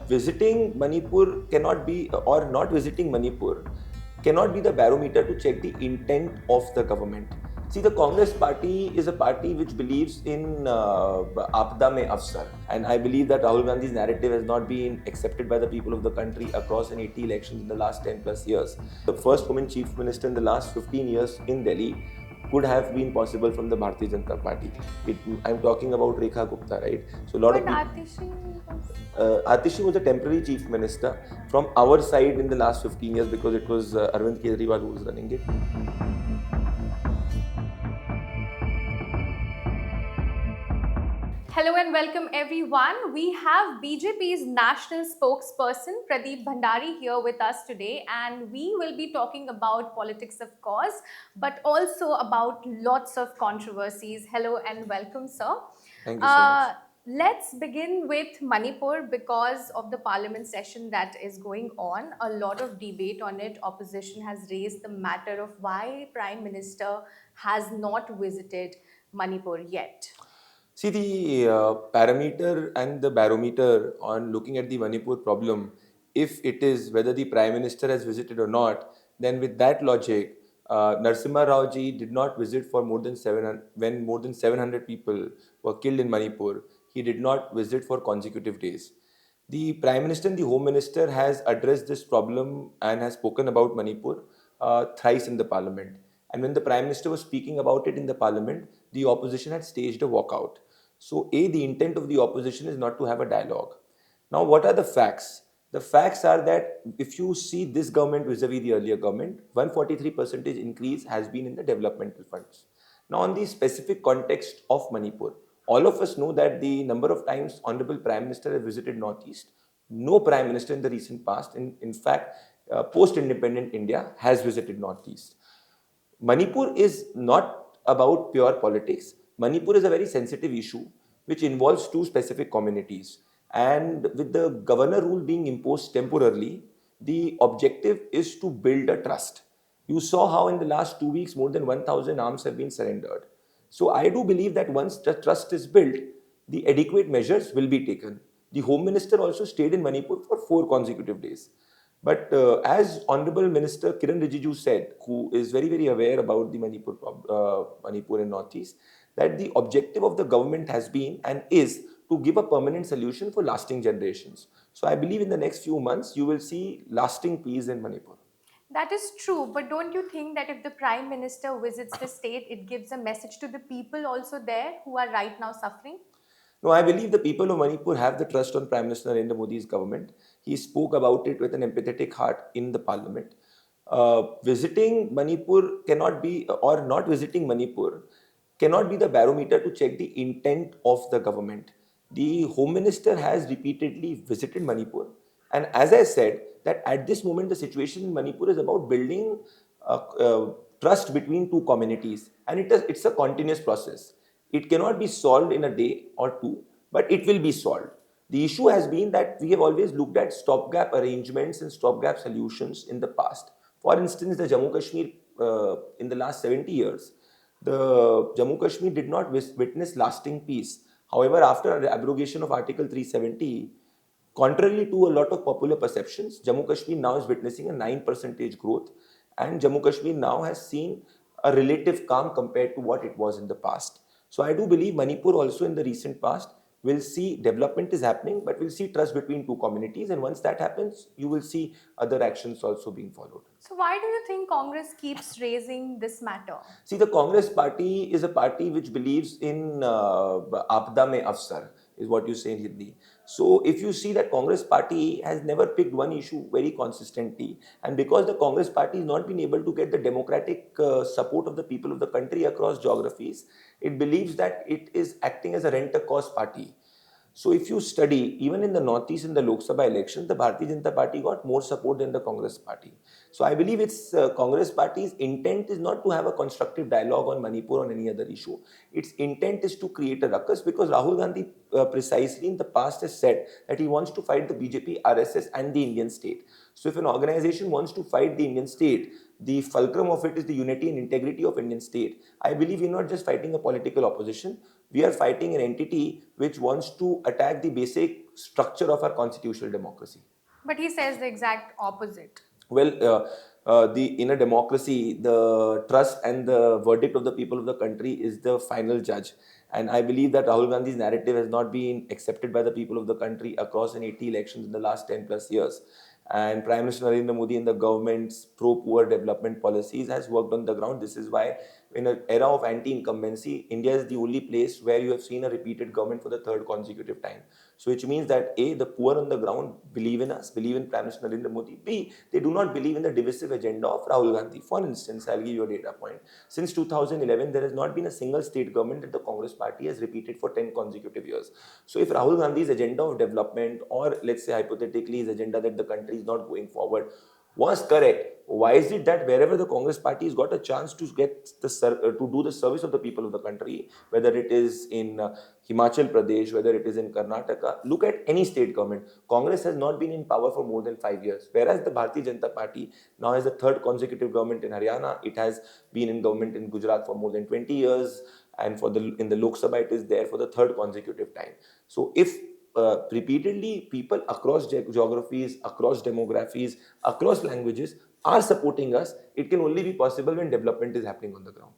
Visiting Manipur cannot be, or not visiting Manipur cannot be the barometer to check the intent of the government. See, the Congress party is a party which believes in Apda Mein Afsar. And I believe that Rahul Gandhi's narrative has not been accepted by the people of the country across an 80 elections in the last 10 plus years. The first woman chief minister in the last 15 years in Delhi could have been possible from the Bharatiya Janata Party. I'm talking about Rekha Gupta, right? So a lot But of people. Atishi was. Atishi was a temporary chief minister from our side in the last 15 years because it was Arvind Kejriwal who was running it. Hello and welcome everyone. We have BJP's national spokesperson Pradeep Bhandari here with us today, and we will be talking about politics, of course, but also about lots of controversies. Hello and welcome, sir. Thank you so much. Let's begin with Manipur because of the parliament session that is going on. A lot of debate on it. Opposition has raised the matter of why Prime Minister has not visited Manipur yet. See, the parameter and the barometer on looking at the Manipur problem, if it is whether the Prime Minister has visited or not, then with that logic, Narsimha Rao ji did not visit for more than 700, when more than 700 people were killed in Manipur. He did not visit for consecutive days. The Prime Minister and the Home Minister has addressed this problem and has spoken about Manipur thrice in the Parliament. And when the Prime Minister was speaking about it in the Parliament, the opposition had staged a walkout. So, the intent of the opposition is not to have a dialogue. Now, what are the facts? The facts are that if you see this government vis-a-vis the earlier government, 143% increase has been in the developmental funds. Now, on the specific context of Manipur, all of us know that the number of times Honorable Prime Minister has visited Northeast, no Prime Minister in the recent past, in fact, post-independent India has visited Northeast. Manipur is not about pure politics. Manipur is a very sensitive issue which involves two specific communities. And with the governor rule being imposed temporarily, the objective is to build a trust. You saw how in the last 2 weeks more than 1,000 arms have been surrendered. So I do believe that once the trust is built, the adequate measures will be taken. The Home Minister also stayed in Manipur for 4 consecutive days. But as Honorable Minister Kiran Rijiju said, who is very, very aware about the Manipur and Northeast, that the objective of the government has been and is to give a permanent solution for lasting generations. So I believe in the next few months, you will see lasting peace in Manipur. That is true, but don't you think that if the Prime Minister visits the state, it gives a message to the people also there who are right now suffering? No, I believe the people of Manipur have the trust on Prime Minister Narendra Modi's government. He spoke about it with an empathetic heart in the parliament. Visiting Manipur cannot be, or not visiting Manipur cannot be the barometer to check the intent of the government. The Home Minister has repeatedly visited Manipur. And as I said, that at this moment, the situation in Manipur is about building trust between two communities. And it's a continuous process. It cannot be solved in a day or two, but it will be solved. The issue has been that we have always looked at stopgap arrangements and stopgap solutions in the past. For instance, the Jammu Kashmir in the last 70 years, the Jammu Kashmir did not witness lasting peace. However, after the abrogation of Article 370, contrary to a lot of popular perceptions, Jammu Kashmir now is witnessing a 9% growth, and Jammu Kashmir now has seen a relative calm compared to what it was in the past. So I do believe Manipur also in the recent past will see development is happening, but we'll see trust between two communities. And once that happens, you will see other actions also being followed. So, why do you think Congress keeps raising this matter? See, the Congress party is a party which believes in Apda Mein Afsar, is what you say in Hindi. So, if you see that Congress party has never picked one issue very consistently, and because the Congress party has not been able to get the democratic support of the people of the country across geographies, it believes that it is acting as a rent-a-cost party. So if you study, even in the Northeast in the Lok Sabha elections, the Bharatiya Janata Party got more support than the Congress Party. So I believe its Congress Party's intent is not to have a constructive dialogue on Manipur or any other issue. Its intent is to create a ruckus because Rahul Gandhi precisely in the past has said that he wants to fight the BJP, RSS and the Indian state. So if an organization wants to fight the Indian state, the fulcrum of it is the unity and integrity of Indian state. I believe we're not just fighting a political opposition. We are fighting an entity which wants to attack the basic structure of our constitutional democracy. But he says the exact opposite. Well, the in a democracy, the trust and the verdict of the people of the country is the final judge. And I believe that Rahul Gandhi's narrative has not been accepted by the people of the country across an 80 elections in the last 10 plus years. And Prime Minister Narendra Modi and the government's pro-poor development policies has worked on the ground. This is why, in an era of anti-incumbency, India is the only place where you have seen a repeated government for the third consecutive time. So, which means that A, the poor on the ground believe in us, believe in Prime Minister Narendra Modi. B, they do not believe in the divisive agenda of Rahul Gandhi. For instance, I'll give you a data point. Since 2011, there has not been a single state government that the Congress party has repeated for 10 consecutive years. So, if Rahul Gandhi's agenda of development, or let's say hypothetically his agenda that the country is not going forward, was correct, why is it that wherever the Congress party has got a chance to get to do the service of the people of the country, whether it is in Himachal Pradesh, whether it is in Karnataka, look at any state government, Congress has not been in power for more than 5 years, whereas the Bharatiya Janata Party now has the third consecutive government in Haryana. It has been in government in Gujarat for more than 20 years, and for the in the Lok Sabha it is there for the third consecutive time. So if repeatedly people across geographies, across demographies, across languages are supporting us, it can only be possible when development is happening on the ground.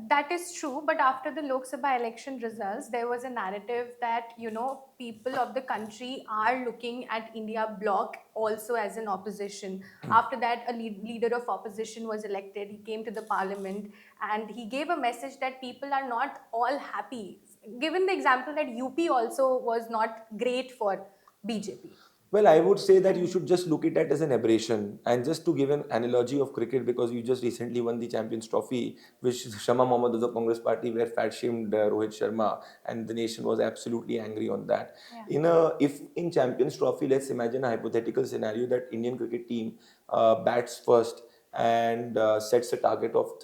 That is true, but after the Lok Sabha election results, there was a narrative that, people of the country are looking at India bloc also as an opposition. After that, a leader of opposition was elected. He came to the parliament and he gave a message that people are not all happy. Given the example that UP also was not great for BJP. Well, I would say that you should just look at it as an aberration. And just to give an analogy of cricket, because you just recently won the Champions Trophy, which Shama Mohammed of the Congress Party were fat shamed Rohit Sharma, and the nation was absolutely angry on that. Yeah. If in Champions Trophy, let's imagine a hypothetical scenario that Indian cricket team bats first and sets a target of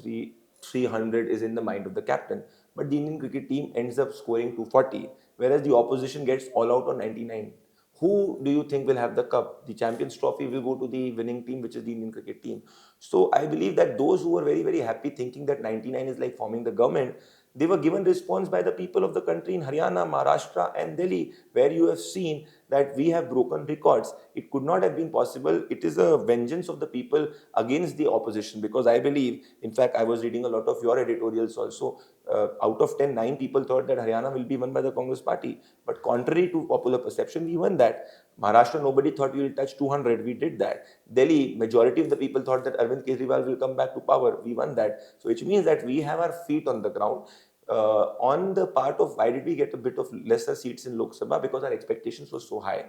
300 is in the mind of the captain, but the Indian cricket team ends up scoring 240, whereas the opposition gets all out on 99. Who do you think will have the cup? The Champions Trophy will go to the winning team, which is the Indian cricket team. So I believe that those who were very, very happy thinking that 99 is like forming the government, they were given response by the people of the country in Haryana, Maharashtra, and Delhi, where you have seen that we have broken records. It could not have been possible. It is a vengeance of the people against the opposition, because I believe, in fact, I was reading a lot of your editorials also. Out of 10, 9 people thought that Haryana will be won by the Congress party. But contrary to popular perception, we won that. Maharashtra, nobody thought we will touch 200. We did that. Delhi, majority of the people thought that Arvind Kejriwal will come back to power. We won that. So, which means that we have our feet on the ground. On the part of why did we get a bit of lesser seats in Lok Sabha, because our expectations were so high.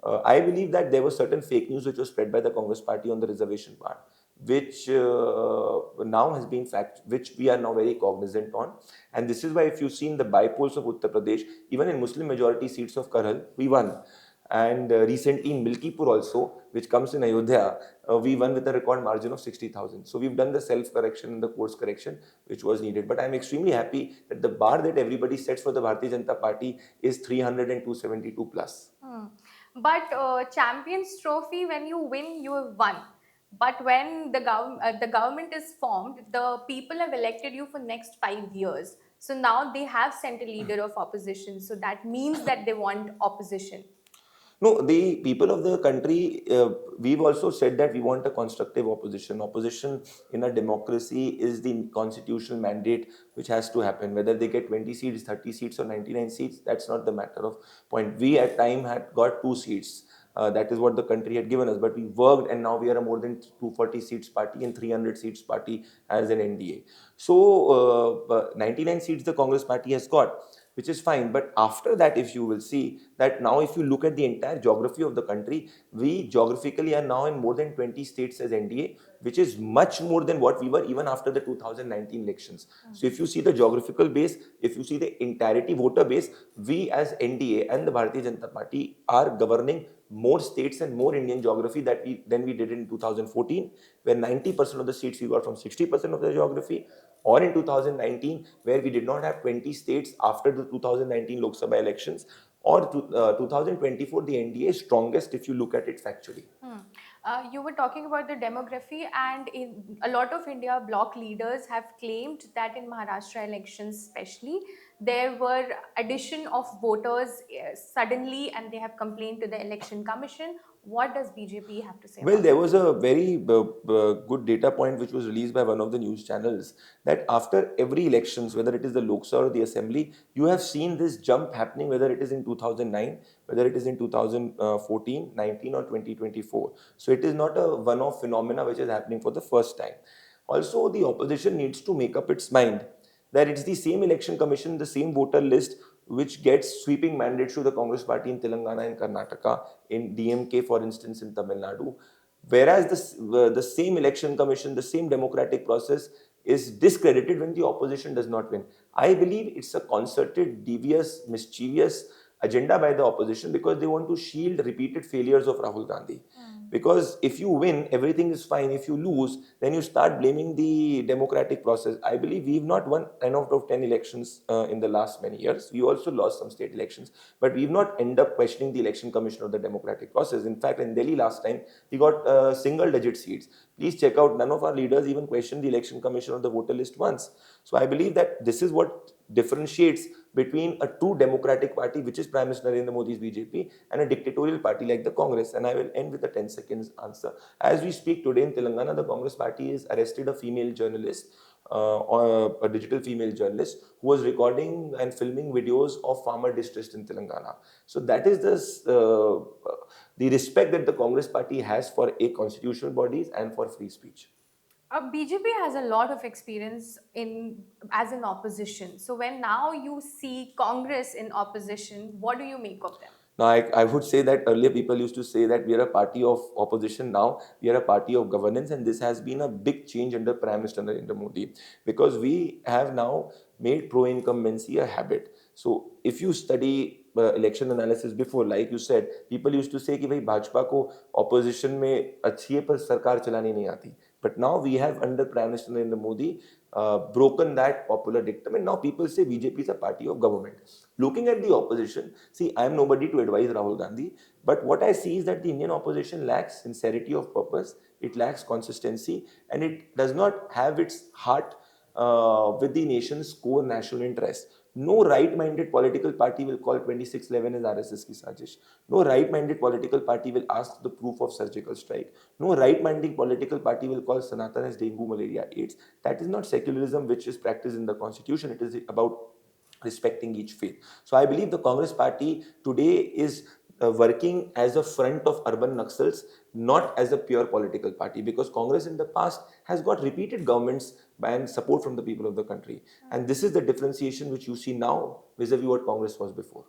I believe that there was certain fake news which was spread by the Congress party on the reservation part, which now has been which we are now very cognizant on. And this is why if you've seen the by-polls of Uttar Pradesh, even in Muslim majority seats of Karhal, we won. And recently in Milkipur also, which comes in Ayodhya, we won with a record margin of 60,000. So we've done the self-correction and the course correction which was needed. But I'm extremely happy that the bar that everybody sets for the Bharatiya Janata Party is 300 and 272 plus. But Champions Trophy, when you win, you have won. But when the government is formed, the people have elected you for next 5 years. So now they have sent a leader of opposition. So that means that they want opposition. No, the people of the country, we've also said that we want a constructive opposition. Opposition in a democracy is the constitutional mandate which has to happen. Whether they get 20 seats, 30 seats, or 99 seats, that's not the matter of point. We at time had got 2 seats. That is what the country had given us. But we worked, and now we are a more than 240 seats party and 300 seats party as an NDA. So 99 seats the Congress party has got, which is fine. But after that, if you will see that now, if you look at the entire geography of the country, we geographically are now in more than 20 states as NDA, which is much more than what we were even after the 2019 elections. So if you see the geographical base, if you see the entirety voter base, we as NDA and the Bharatiya Janata Party are governing more states and more Indian geography than we did in 2014, where 90% of the seats we got from 60% of the geography, or in 2019, where we did not have 20 states after the 2019 Lok Sabha elections, or 2024, the NDA is strongest if you look at it factually. You were talking about the demography, and a lot of India bloc leaders have claimed that in Maharashtra elections, especially, there were addition of voters suddenly, and they have complained to the election commission. What does BJP have to say Well, about there it? was a very good data point which was released by one of the news channels that after every elections, whether it is the Lok Sabha or the Assembly, you have seen this jump happening, whether it is in 2009, whether it is in 2014, 19 or 2024. So it is not a one-off phenomena which is happening for the first time. Also, the opposition needs to make up its mind that it's the same election commission, the same voter list, which gets sweeping mandates to the Congress party in Telangana and Karnataka, in DMK, for instance, in Tamil Nadu. Whereas the same election commission, the same democratic process is discredited when the opposition does not win. I believe it's a concerted, devious, mischievous agenda by the opposition because they want to shield repeated failures of Rahul Gandhi. Because if you win, everything is fine. If you lose, then you start blaming the democratic process. I believe we've not won 10 out of 10 elections in the last many years. We also lost some state elections, but we've not end up questioning the election commission or the democratic process. In fact, in Delhi last time, we got single digit seats. Please check out, none of our leaders even questioned the election commission or the voter list once. So I believe that this is what differentiates between a true democratic party, which is Prime Minister Narendra Modi's BJP, and a dictatorial party like the Congress. And I will end with a 10 seconds answer. As we speak today in Telangana, the Congress party has arrested a female journalist, or a digital female journalist, who was recording and filming videos of farmer distress in Telangana. So that is the respect that the Congress party has for a constitutional bodies and for free speech. BJP has a lot of experience in as an opposition. So when now you see Congress in opposition, what do you make of them? Now, I would say that earlier people used to say that we are a party of opposition. Now we are a party of governance, and this has been a big change under Prime Minister Narendra Modi because we have now made pro-incumbency a habit. So if you study election analysis before, like you said, people used to say कि भाई भाजपा को opposition में अच्छी है पर सरकार चलानी नहीं आती. But now we have under Prime Minister Narendra Modi broken that popular dictum, and now people say BJP is a party of government. Looking at the opposition, see, I am nobody to advise Rahul Gandhi, but what I see is that the Indian opposition lacks sincerity of purpose, it lacks consistency, and it does not have its heart with the nation's core national interest. No right-minded political party will call 2611 as RSS ki sajish. No right-minded political party will ask the proof of surgical strike. No right-minded political party will call Sanatan as dengue, malaria, AIDS. That is not secularism which is practiced in the constitution. It is about respecting each faith. So I believe the Congress party today is working as a front of urban Naxals, not as a pure political party, because Congress in the past has got repeated governments and support from the people of the country. And this is the differentiation which you see now vis-a-vis what Congress was before.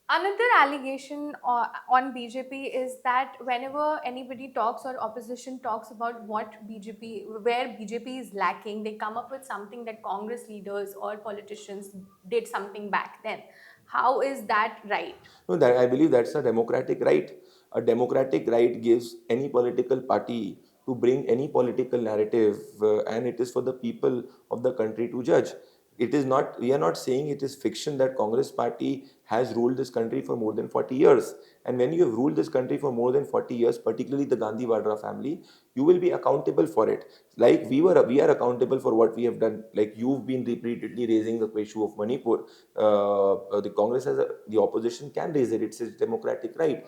Another allegation on BJP is that whenever anybody talks or opposition talks about where BJP is lacking, they come up with something that Congress leaders or politicians did something back then. How is that right? No, that I believe that's a democratic right. A democratic right gives any political party to bring any political narrative, and it is for the people of the country to judge. It is not. We are not saying it is fiction that Congress party has ruled this country for more than 40 years. And when you have ruled this country for more than 40 years, particularly the Gandhi Vadra family, you will be accountable for it. Like we are accountable for what we have done. Like you've been repeatedly raising the issue of Manipur. The Congress the opposition can raise it. It's its democratic right.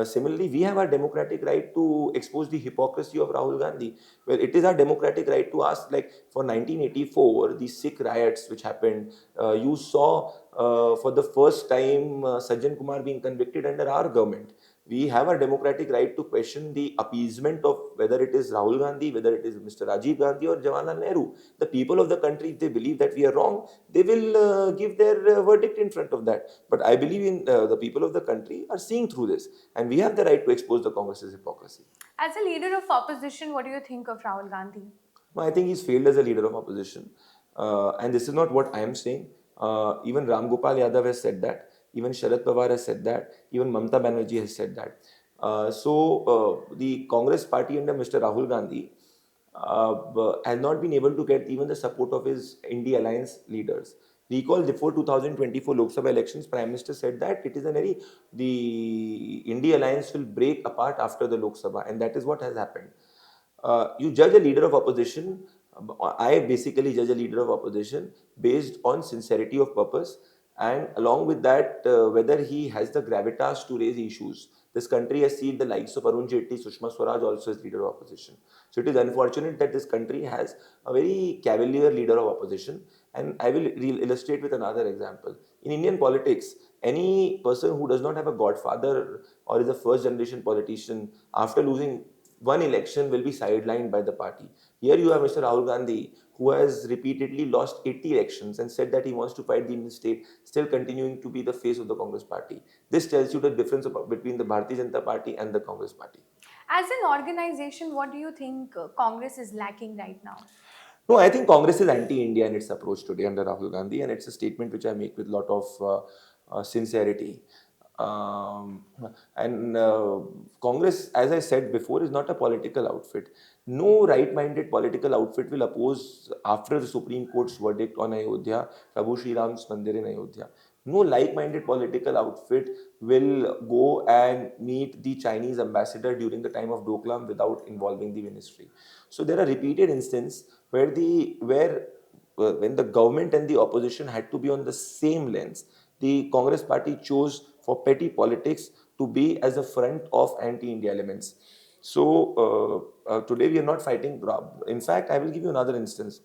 Similarly, we have our democratic right to expose the hypocrisy of Rahul Gandhi. Well, it is our democratic right to ask, like for 1984, the Sikh riots which happened, you saw for the first time Sajjan Kumar being convicted under our government. We have a democratic right to question the appeasement of whether it is Rahul Gandhi, whether it is Mr. Rajiv Gandhi or Jawaharlal Nehru. The people of the country, if they believe that we are wrong, they will give their verdict in front of that. But I believe in the people of the country are seeing through this, and we have the right to expose the Congress's hypocrisy. As a leader of opposition, what do you think of Rahul Gandhi? No, I think he's failed as a leader of opposition. And this is not what I am saying. Even Ram Gopal Yadav has said that. Even Sharad Pawar has said that. Even Mamta Banerjee has said that. The Congress party under Mr. Rahul Gandhi has not been able to get even the support of his India alliance leaders. Recall before 2024 Lok Sabha elections, Prime Minister said that it is the India alliance will break apart after the Lok Sabha, and that is what has happened. You judge a leader of opposition I basically judge a leader of opposition based on sincerity of purpose, and along with that, whether he has the gravitas to raise issues. This country has seen the likes of Arun Jaitley, Sushma Swaraj also as leader of opposition. So it is unfortunate that this country has a very cavalier leader of opposition. And I will illustrate with another example. In Indian politics, any person who does not have a godfather or is a first generation politician, after losing one election, will be sidelined by the party. Here you have Mr. Rahul Gandhi, who has repeatedly lost 80 elections and said that he wants to fight the Indian state, still continuing to be the face of the Congress party. This tells you the difference between the Bharatiya Janata Party and the Congress party. As an organization, what do you think Congress is lacking right now? No, I think Congress is anti-India in its approach today under Rahul Gandhi, and it's a statement which I make with a lot of sincerity. Um, and Congress, as I said before, is not a political outfit. No right-minded political outfit will oppose after the Supreme Court's verdict on Ayodhya, Prabhu Sri Ram's Mandir in Ayodhya. No like-minded political outfit will go and meet the Chinese ambassador during the time of Doklam without involving the ministry. So there are repeated instances where when the government and the opposition had to be on the same lens, the Congress party chose for petty politics to be as a front of anti-India elements. So today we are not fighting. In fact, I will give you another instance.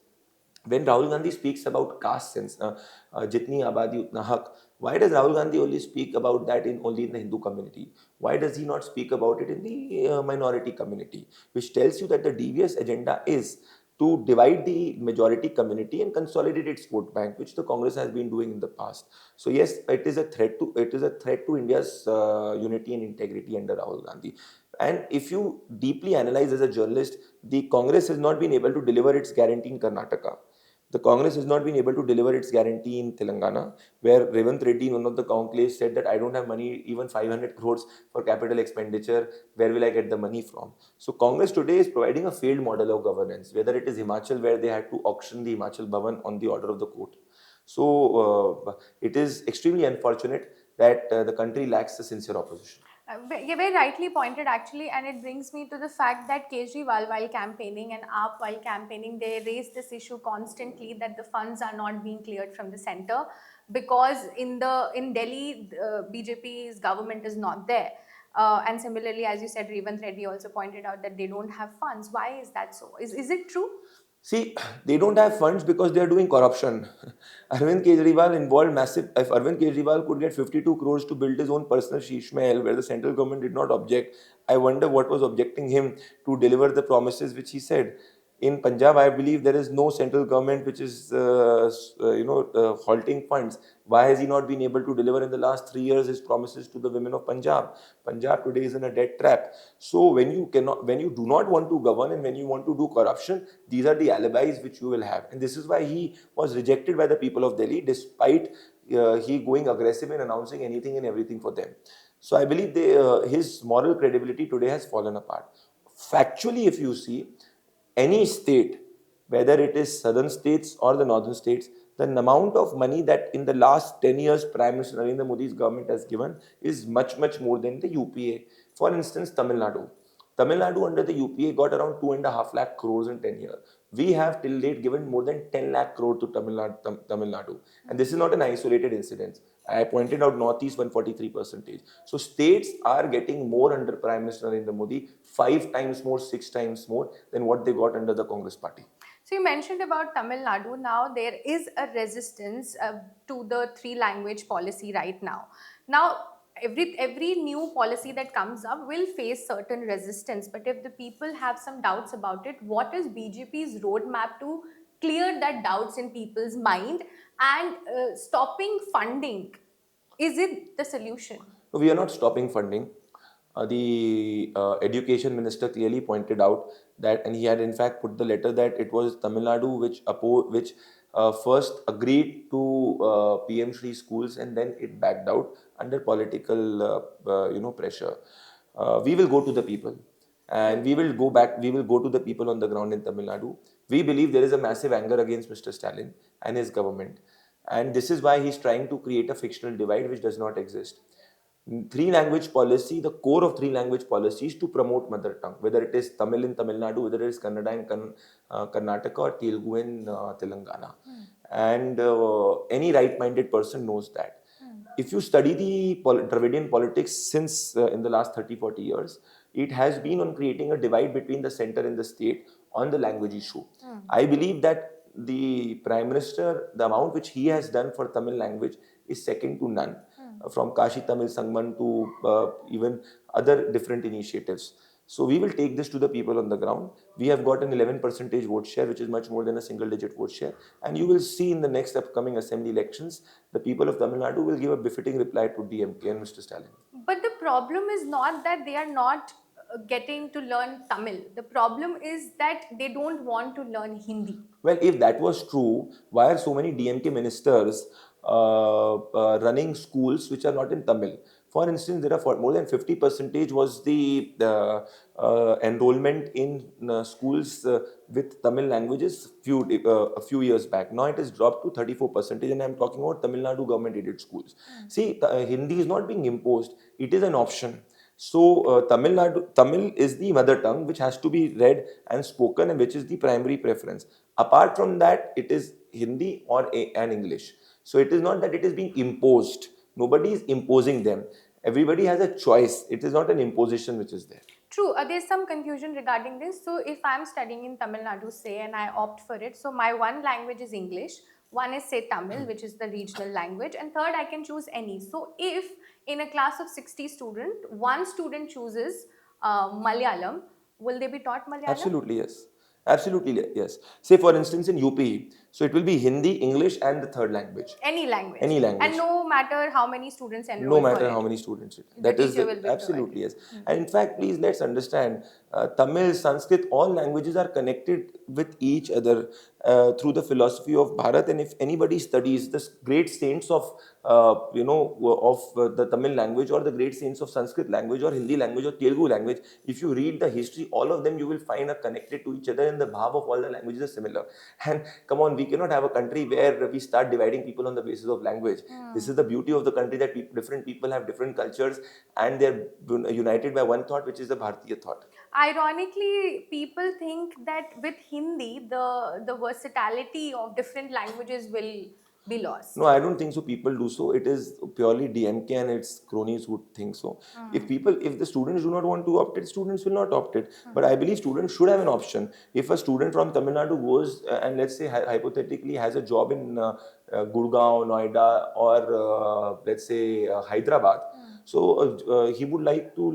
When Rahul Gandhi speaks about caste sense, jitni abadi utna hak, why does Rahul Gandhi only speak about that only in the Hindu community? Why does he not speak about it in the minority community? Which tells you that the devious agenda is to divide the majority community and consolidate its vote bank, which the Congress has been doing in the past. So yes, it is a threat to India's unity and integrity under Rahul Gandhi. And if you deeply analyze as a journalist, the Congress has not been able to deliver its guarantee in Karnataka. The Congress has not been able to deliver its guarantee in Telangana, where Revant Reddy, in one of the conclaves, said that I don't have money, even 500 crores for capital expenditure. Where will I get the money from? So Congress today is providing a failed model of governance, whether it is Himachal, where they had to auction the Himachal Bhavan on the order of the court. So it is extremely unfortunate that the country lacks a sincere opposition. You very rightly pointed actually, and it brings me to the fact that Kejriwal, while campaigning, and AAP while campaigning, they raised this issue constantly that the funds are not being cleared from the center because in Delhi, BJP's government is not there. And similarly, as you said, Revant Reddy also pointed out that they don't have funds. Why is that so? Is it true? See, they don't have funds because they are doing corruption. Arvind Kejriwal involved massive. If Arvind Kejriwal could get 52 crores to build his own personal sheesh mahal where the central government did not object, I wonder what was objecting him to deliver the promises which he said. In Punjab, I believe there is no central government which is, halting funds. Why has he not been able to deliver in the last 3 years his promises to the women of Punjab? Punjab today is in a debt trap. So when you do not want to govern and when you want to do corruption, these are the alibis which you will have. And this is why he was rejected by the people of Delhi, despite he going aggressive in announcing anything and everything for them. So I believe his moral credibility today has fallen apart. Factually, if you see, any state, whether it is southern states or the northern states, the amount of money that in the last 10 years Prime Minister Narendra Modi's government has given is much, much more than the UPA. For instance, Tamil Nadu. Tamil Nadu under the UPA got around 2.5 lakh crores in 10 years. We have till date given more than 10 lakh crore to Tamil Nadu. And this is not an isolated incident. I pointed out Northeast 143%. So states are getting more under Prime Minister Narendra Modi, 5 times more, 6 times more than what they got under the Congress party. So you mentioned about Tamil Nadu. Now there is a resistance to the three-language policy right now. Now every new policy that comes up will face certain resistance. But if the people have some doubts about it, what is BJP's roadmap to clear that doubts in people's mind and stopping funding? Is it the solution? We are not stopping funding. The education minister clearly pointed out that, and he had in fact put the letter that it was Tamil Nadu which first agreed to PM Shri schools and then it backed out under political pressure. We will go to the people and we will go back. We will go to the people on the ground in Tamil Nadu. We believe there is a massive anger against Mr. Stalin and his government, and this is why he's trying to create a fictional divide which does not exist. Three language policy, the core of three language policy is to promote mother tongue, whether it is Tamil in Tamil Nadu, whether it is Kannada in Karnataka, or Telugu in Telangana. And any right-minded person knows that. If you study the Dravidian politics since in the last 30-40 years, it has been on creating a divide between the center and the state on the language issue. I believe that the Prime Minister, the amount which he has done for Tamil language is second to none. From Kashi Tamil Sangman to even other different initiatives. So we will take this to the people on the ground. We have got an 11 percentage vote share, which is much more than a single digit vote share. And you will see in the next upcoming assembly elections, the people of Tamil Nadu will give a befitting reply to DMK and Mr. Stalin. But the problem is not that they are not getting to learn Tamil. The problem is that they don't want to learn Hindi. Well, if that was true, why are so many DMK ministers running schools which are not in Tamil? For instance, there are more than 50 percentage was the enrollment in schools with Tamil languages a few years back. Now it has dropped to 34 percentage, and I'm talking about Tamil Nadu government aided schools. See, Hindi is not being imposed; it is an option. So Tamil is the mother tongue which has to be read and spoken, and which is the primary preference. Apart from that, it is Hindi or and English. So it is not that it is being imposed. Nobody is imposing them. Everybody has a choice. It is not an imposition which is there. True, there's some confusion regarding this. So, if I'm studying in Tamil Nadu, say, and I opt for it, so my one language is English, one is, say, Tamil, which is the regional language, and third, I can choose any. So, if in a class of 60 students, one student chooses Malayalam, will they be taught Malayalam? Absolutely, yes. Absolutely, yes. Say, for instance, in UP, so it will be Hindi, English, and the third language. Any language. Any language. And no matter how many students enroll No matter for how it. many students. The teacher will be absolutely yes. And in fact, please let's understand, Tamil, Sanskrit, all languages are connected with each other through the philosophy of Bharat. And if anybody studies the great saints of the Tamil language, or the great saints of Sanskrit language, or Hindi language, or Telugu language, if you read the history, all of them you will find are connected to each other, and the bhav of all the languages is similar. And come on, we cannot have a country where we start dividing people on the basis of language. This is the beauty of the country, that different people have different cultures, and they're united by one thought, which is the Bharatiya thought. Ironically, people think that with Hindi, the versatility of different languages will be lost. No, I don't think so. People do so. It is purely DMK and its cronies who think so. If the students do not want to opt it, students will not opt it. But I believe students should have an option. If a student from Tamil Nadu goes and, let's say, hypothetically has a job in Gurgaon, Noida, or let's say Hyderabad. So he would like to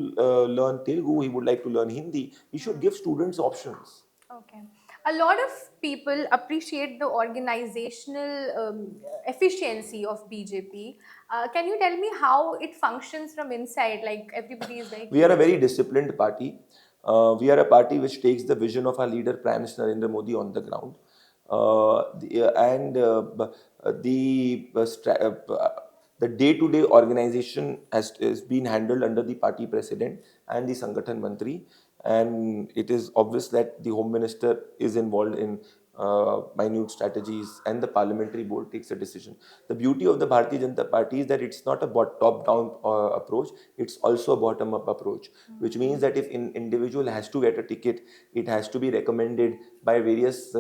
learn Telugu, he would like to learn Hindi. He should give students options. Okay. A lot of people appreciate the organizational efficiency of BJP. Can you tell me how it functions from inside? Like everybody is like. We are a very disciplined party. We are a party which takes the vision of our leader, Prime Minister Narendra Modi, on the ground. The day-to-day organization has been handled under the party president and the Sangathan Mantri, and it is obvious that the Home Minister is involved in minute strategies, and the parliamentary board takes a decision. The beauty of the Bharatiya Janata Party is that it's not a top-down approach, it's also a bottom-up approach, which means that if an individual has to get a ticket, it has to be recommended by various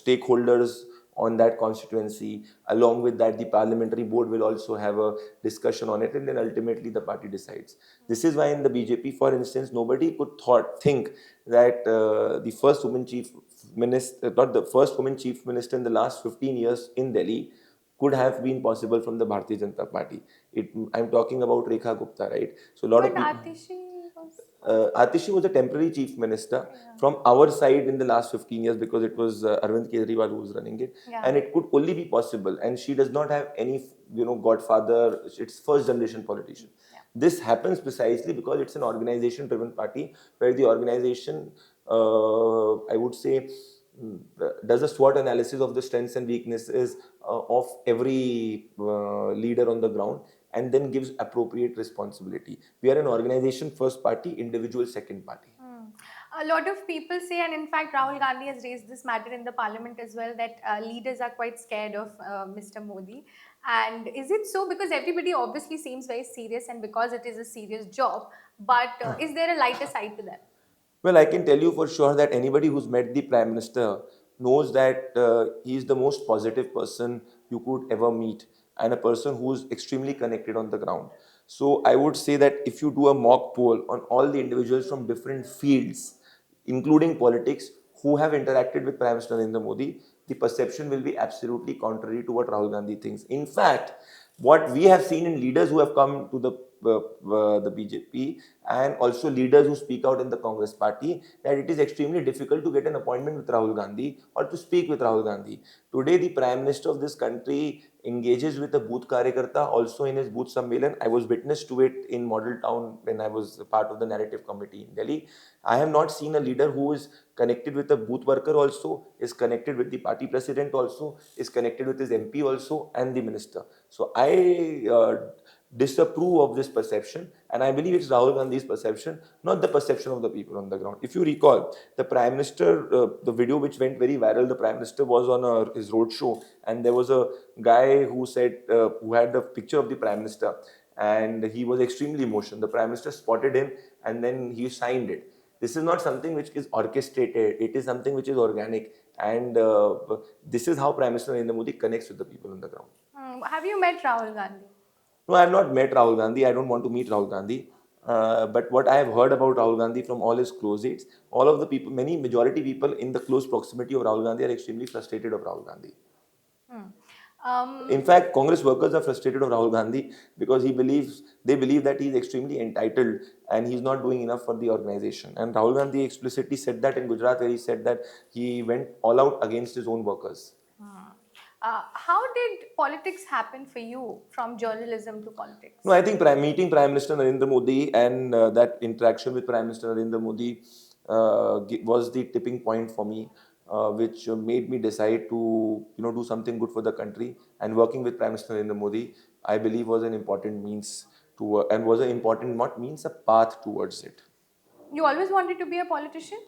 stakeholders on that constituency. Along with that, the parliamentary board will also have a discussion on it, and then ultimately the party decides. This is why in the BJP, for instance, nobody could think that the first woman chief minister, not the first woman chief minister in the last 15 years in Delhi, could have been possible from the Bharatiya Janata Party. I'm talking about Rekha Gupta, right? So a lot But of people. Atishi was. Atishi was a temporary chief minister from our side in the last 15 years, because it was Arvind Kejriwal who was running it, and it could only be possible. And she does not have any, godfather. It's first generation politician. This happens precisely because it's an organization driven party, where the organization, I would say, does a SWOT analysis of the strengths and weaknesses of every leader on the ground, and then gives appropriate responsibility. We are an organization first party, individual second party. A lot of people say, and in fact, Rahul Gandhi has raised this matter in the parliament as well, that leaders are quite scared of Mr. Modi. And is it so? Because everybody obviously seems very serious, and because it is a serious job, but is there a lighter side to that? Well, I can tell you for sure that anybody who's met the Prime Minister knows that he is the most positive person you could ever meet and a person who's extremely connected on the ground. So I would say that if you do a mock poll on all the individuals from different fields, including politics, who have interacted with Prime Minister Narendra Modi, the perception will be absolutely contrary to what Rahul Gandhi thinks. In fact, what we have seen in leaders who have come to the BJP and also leaders who speak out in the Congress party, that it is extremely difficult to get an appointment with Rahul Gandhi or to speak with Rahul Gandhi. Today, the Prime Minister of this country engages with a booth karyakarta also in his booth sammelan. I was witness to it in Model Town when I was part of the narrative committee in Delhi. I have not seen a leader who is connected with a booth worker also, is connected with the party president also, is connected with his MP also and the minister. So I disapprove of this perception, and I believe it's Rahul Gandhi's perception, not the perception of the people on the ground. If you recall, the Prime Minister, the video which went very viral, the Prime Minister was on his road show, and there was a guy who said, who had the picture of the Prime Minister, and he was extremely emotional. The Prime Minister spotted him, and then he signed it. This is not something which is orchestrated, it is something which is organic, and this is how Prime Minister Narendra Modi connects with the people on the ground. Have you met Rahul Gandhi? No, I have not met Rahul Gandhi. I don't want to meet Rahul Gandhi. But what I have heard about Rahul Gandhi from all his close aides, all of the people, many majority people in the close proximity of Rahul Gandhi are extremely frustrated of Rahul Gandhi. Hmm. In fact, Congress workers are frustrated of Rahul Gandhi because they believe that he is extremely entitled and he's not doing enough for the organization. And Rahul Gandhi explicitly said that in Gujarat, where he said that he went all out against his own workers. How did politics happen for you from journalism to politics? No, I think meeting Prime Minister Narendra Modi and that interaction with Prime Minister Narendra Modi was the tipping point for me, which made me decide to do something good for the country. And working with Prime Minister Narendra Modi, I believe was an important means to and was an important not means a path towards it. You always wanted to be a politician?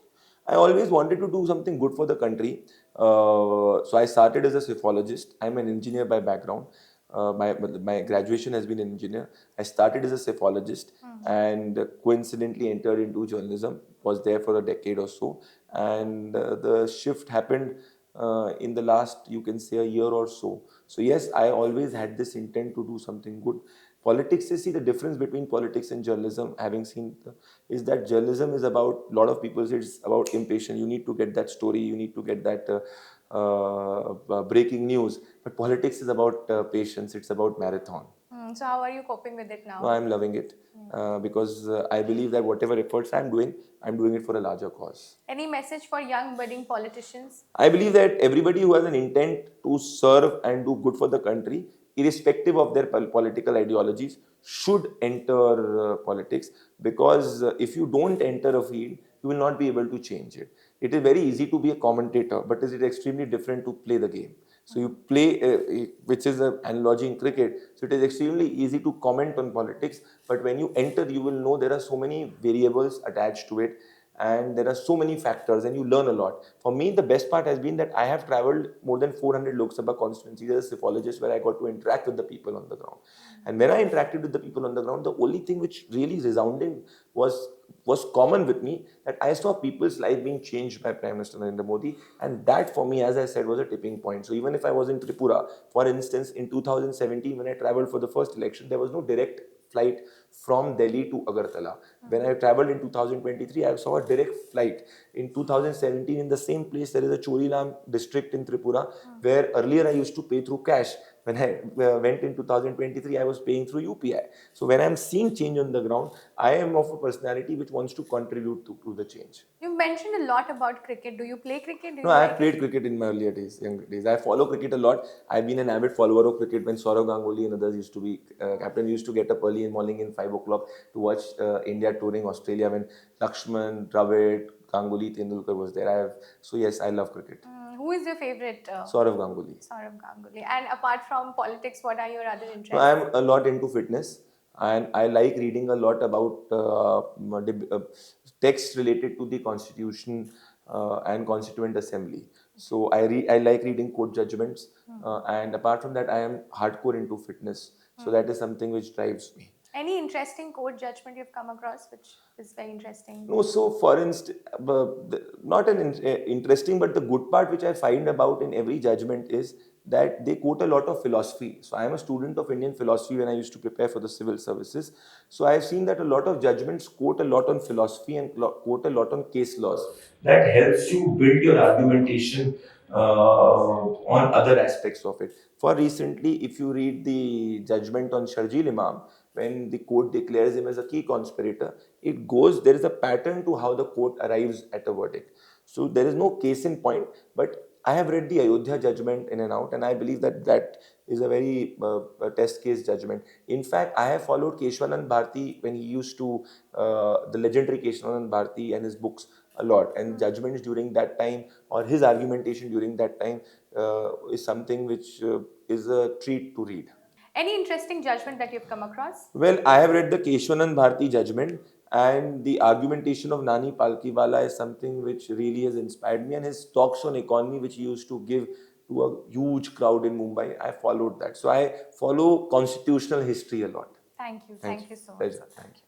I always wanted to do something good for the country. So I started as a psephologist. I'm an engineer by background. My graduation has been an engineer. I started as a psephologist and coincidentally entered into journalism. Was there for a decade or so, and the shift happened in the last, you can say, a year or so. So yes, I always had this intent to do something good. Politics, you see the difference between politics and journalism, having seen is that journalism is about, a lot of people say it's about impatience. You need to get that story, you need to get that breaking news. But politics is about patience, it's about marathon. So how are you coping with it now? No, I'm loving it because I believe that whatever efforts I'm doing it for a larger cause. Any message for young budding politicians? I believe that everybody who has an intent to serve and do good for the country, irrespective of their political ideologies, should enter politics, because if you don't enter a field, you will not be able to change it. It is very easy to be a commentator, but it is extremely different to play the game. So you play, which is an analogy in cricket. So it is extremely easy to comment on politics, but when you enter, you will know there are so many variables attached to it, and there are so many factors, and you learn a lot. For me, the best part has been that I have traveled more than 400 Lok Sabha constituencies as a psephologist, where I got to interact with the people on the ground. And when I interacted with the people on the ground, the only thing which really resounded was common with me, that I saw people's life being changed by Prime Minister Narendra Modi, and that for me, as I said, was a tipping point. So even if I was in Tripura, for instance, in 2017, when I traveled for the first election, there was no direct flight from Delhi to Agartala. When I traveled in 2023, I saw a direct flight. In 2017, in the same place, there is a Chorilam district in Tripura, where earlier I used to pay through cash. When I went in 2023, I was paying through UPI. So when I'm seeing change on the ground, I am of a personality which wants to contribute to the change. You mentioned a lot about cricket. Do you play cricket? Do No, you I like have played cricket in my earlier days, younger days. I follow cricket a lot. I've been an avid follower of cricket when Saurav Ganguly and others used to be captain. We used to get up early in morning in 5 o'clock to watch India touring Australia when Lakshman, Dravid, Ganguly, Tendulkar was there. So yes, I love cricket. Who is your favorite? Saurav Ganguly. Saurav Ganguly. And apart from politics, what are your other interests? No, I am a lot into fitness, and I like reading a lot about texts related to the constitution and constituent assembly. So I like reading court judgments, and apart from that, I am hardcore into fitness. So that is something which drives me. Any interesting court judgment you've come across which is very interesting? No, so for instance, not an interesting, but the good part which I find about in every judgment is that they quote a lot of philosophy. So I am a student of Indian philosophy when I used to prepare for the civil services. So I have seen that a lot of judgments quote a lot on philosophy and quote a lot on case laws. That helps you build your argumentation on other aspects of it. For recently, if you read the judgment on Sharjeel Imam, when the court declares him as a key conspirator, there is a pattern to how the court arrives at a verdict. So there is no case in point, but I have read the Ayodhya judgment in and out, and I believe that that is a very test case judgment. In fact, I have followed Keshwanand Bharti when he used to, the legendary Keshwanand Bharti and his books a lot, and judgments during that time or his argumentation during that time is something which is a treat to read. Any interesting judgment that you've come across? Well, I have read the Keshwanand Bharti judgment, and the argumentation of Nani Palkiwala is something which really has inspired me. And his talks on economy, which he used to give to a huge crowd in Mumbai, I followed that. So I follow constitutional history a lot. Thank you. Thank you so much. Pleasure. Thank you.